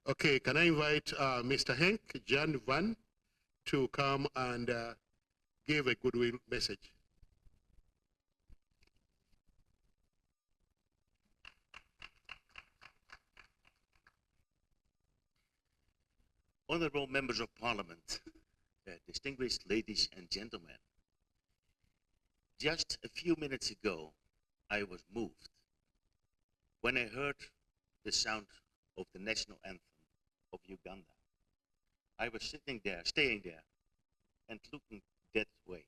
Okay, can I invite Mr. Henk, Jan Van, to come and give a goodwill message? Honorable members of Parliament, distinguished ladies and gentlemen, just a few minutes ago, I was moved when I heard the sound of the national anthem of Uganda. I was sitting there, staying there, and looking that way.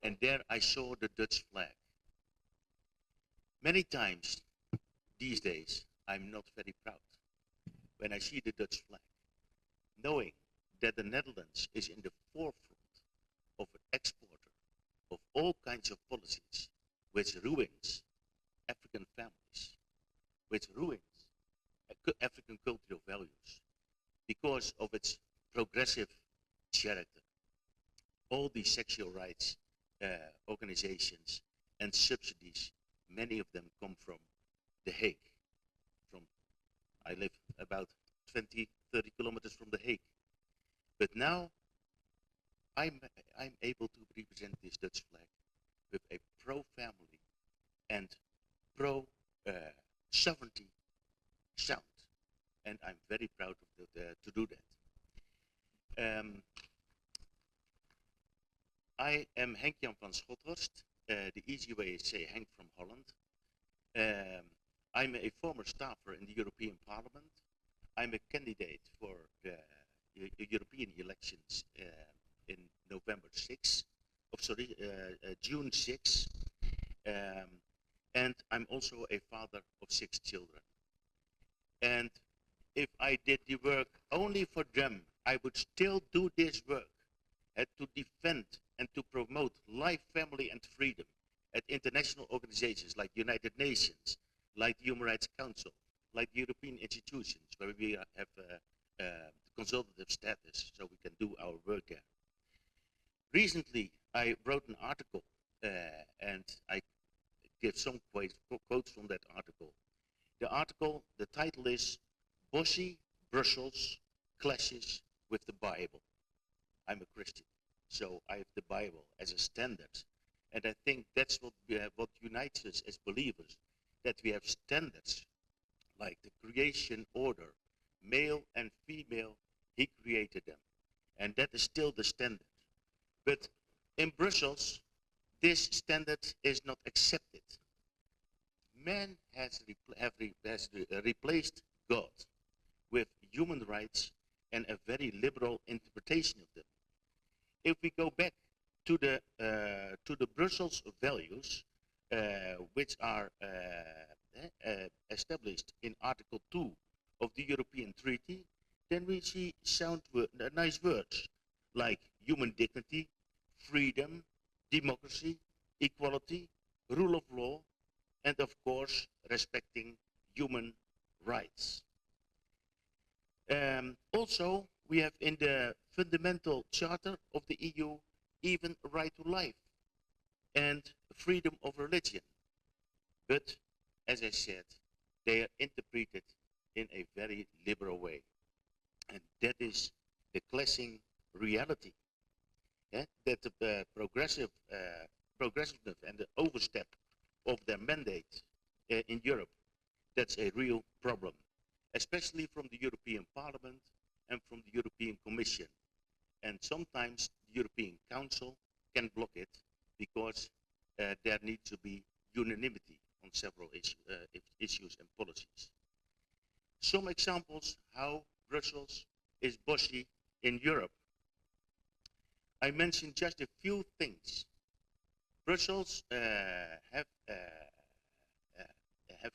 And there I saw the Dutch flag. Many times these days, I'm not very proud when I see the Dutch flag, knowing that the Netherlands is in the forefront of an exporter of all kinds of policies, which ruins African families, which ruins African cultural values because of its progressive character. All these sexual rights organizations and subsidies, many of them come from The Hague. I live about 20, 30 kilometers from The Hague. But now I'm able to represent this Dutch flag with a pro-family and pro-sovereignty sound. And I'm very proud of to do that. I am Henk Jan van Scothorst. The easy way is say Henk from Holland. I'm a former staffer in the European Parliament. I'm a candidate for the European elections in November 6, June 6. And I'm also a father of 6 children. And if I did the work only for them, I would still do this work to defend and to promote life, family, and freedom at international organizations like the United Nations, like the Human Rights Council, like the European institutions, where we have consultative status, so we can do our work there. Recently, I wrote an article, and I give some quotes from that article. The article, the title is Bossy Brussels Clashes with the Bible. I'm a Christian, so I have the Bible as a standard. And I think that's what unites us as believers, that we have standards like the creation order, male and female, he created them. And that is still the standard. But in Brussels, this standard is not accepted. Man has replaced God with human rights and a very liberal interpretation of them. If we go back to the Brussels values, which are established in Article 2 of the European Treaty, then we see nice words like human dignity, freedom, democracy, equality, rule of law, and of course, respecting human rights. Also, we have in the fundamental charter of the EU even right to life and freedom of religion. But, as I said, they are interpreted in a very liberal way. And that is the clashing reality. That the progressiveness and the overstep of their mandate in Europe, that's a real problem, especially from the European Parliament and from the European Commission. And sometimes the European Council can block it because there needs to be unanimity on several issues and policies. Some examples how Brussels is bossy in Europe. I mentioned just a few things. Brussels have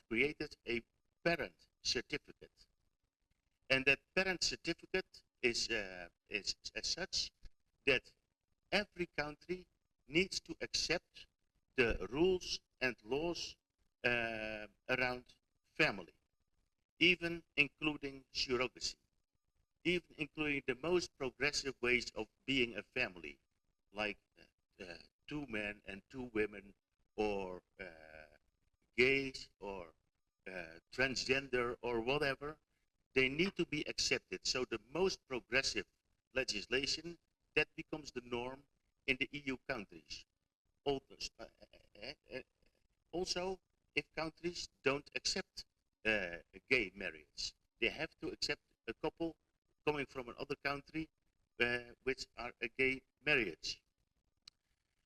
created a parent certificate, and that parent certificate is as such that every country needs to accept the rules and laws around family, even including surrogacy, even including the most progressive ways of being a family, like 2 men and 2 women, or gays, or transgender, or whatever. they need to be accepted. So the most progressive legislation, that becomes the norm in the EU countries. Also, if countries don't accept gay marriage, they have to accept a couple coming from another country which are a gay marriage.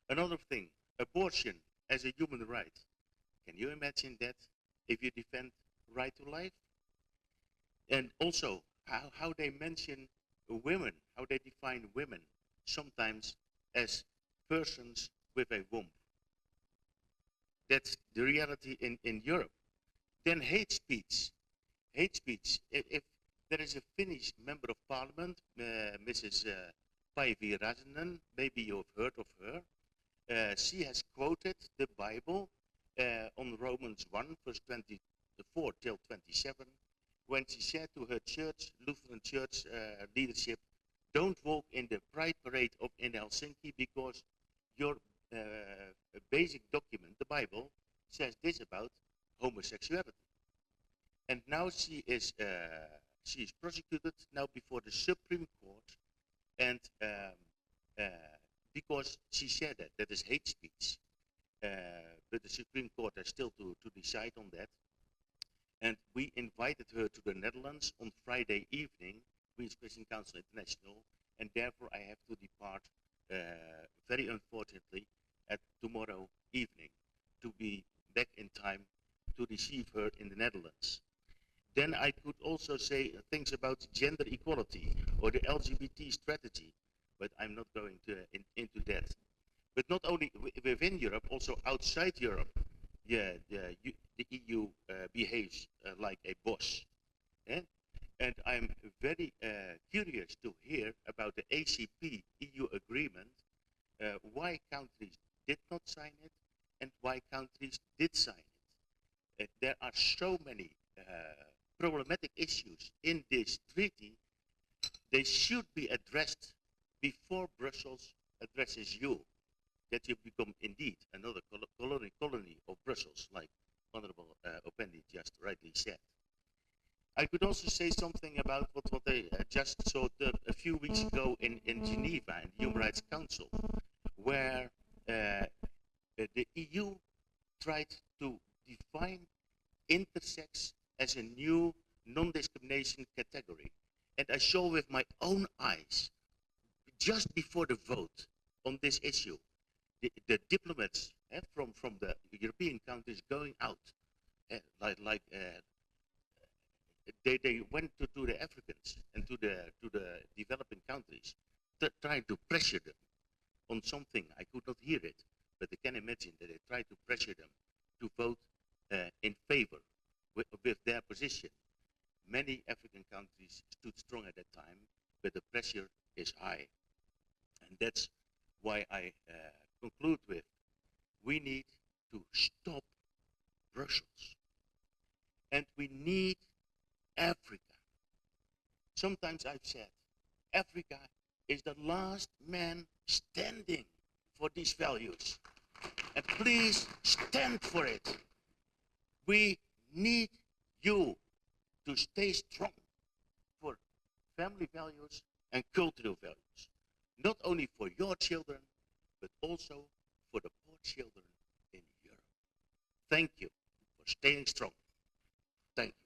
Another thing, abortion as a human right. Can you imagine that if you defend right to life? And also how they mention women, how they define women, sometimes as persons with a womb. That's the reality in Europe. Then hate speech. Hate speech. If there is a Finnish member of parliament, Mrs. Päivi Räsänen, maybe you've heard of her. She has quoted the Bible on Romans 1, verse 24 till 27, when she said to her church, Lutheran church leadership, don't walk in the pride parade in Helsinki because your basic document, the Bible, says this about homosexuality. And now she is prosecuted now before the Supreme Court, and because she said that is hate speech. But the Supreme Court has still to decide on that. And we invited her to the Netherlands on Friday evening, Queen's Christian Council International, and therefore I have to depart very unfortunately at tomorrow evening to be back in time to receive her in the Netherlands. Then I could also say things about gender equality or the LGBT strategy, but I'm not going into that. But not only within Europe, also outside Europe, the EU behaves like a boss. Eh? And I'm very curious to hear about the ACP EU agreement, why countries did not sign it and why countries did sign it. There are so many problematic issues in this treaty. They should be addressed before Brussels addresses you, that you become indeed another colony of Brussels, like Honorable Opendi just rightly said. I could also say something about what they just saw a few weeks ago in Geneva, in the Human Rights Council, where the EU tried to define intersex as a new non-discrimination category. And I saw with my own eyes, just before the vote on this issue, the diplomats from the European countries going out, they went to the Africans and to the developing countries, trying to pressure them on something. I could not hear it, but I can imagine that they tried to pressure them to vote in favor with their position. Many African countries stood strong at that time, but the pressure is high. And that's why I conclude with, we need to stop Brussels. And we need Africa. Sometimes I've said, Africa is the last man standing for these values. And please stand for it. We need you to stay strong for family values and cultural values. Not only for your children, but also for the poor children in Europe. Thank you for staying strong. Thank you.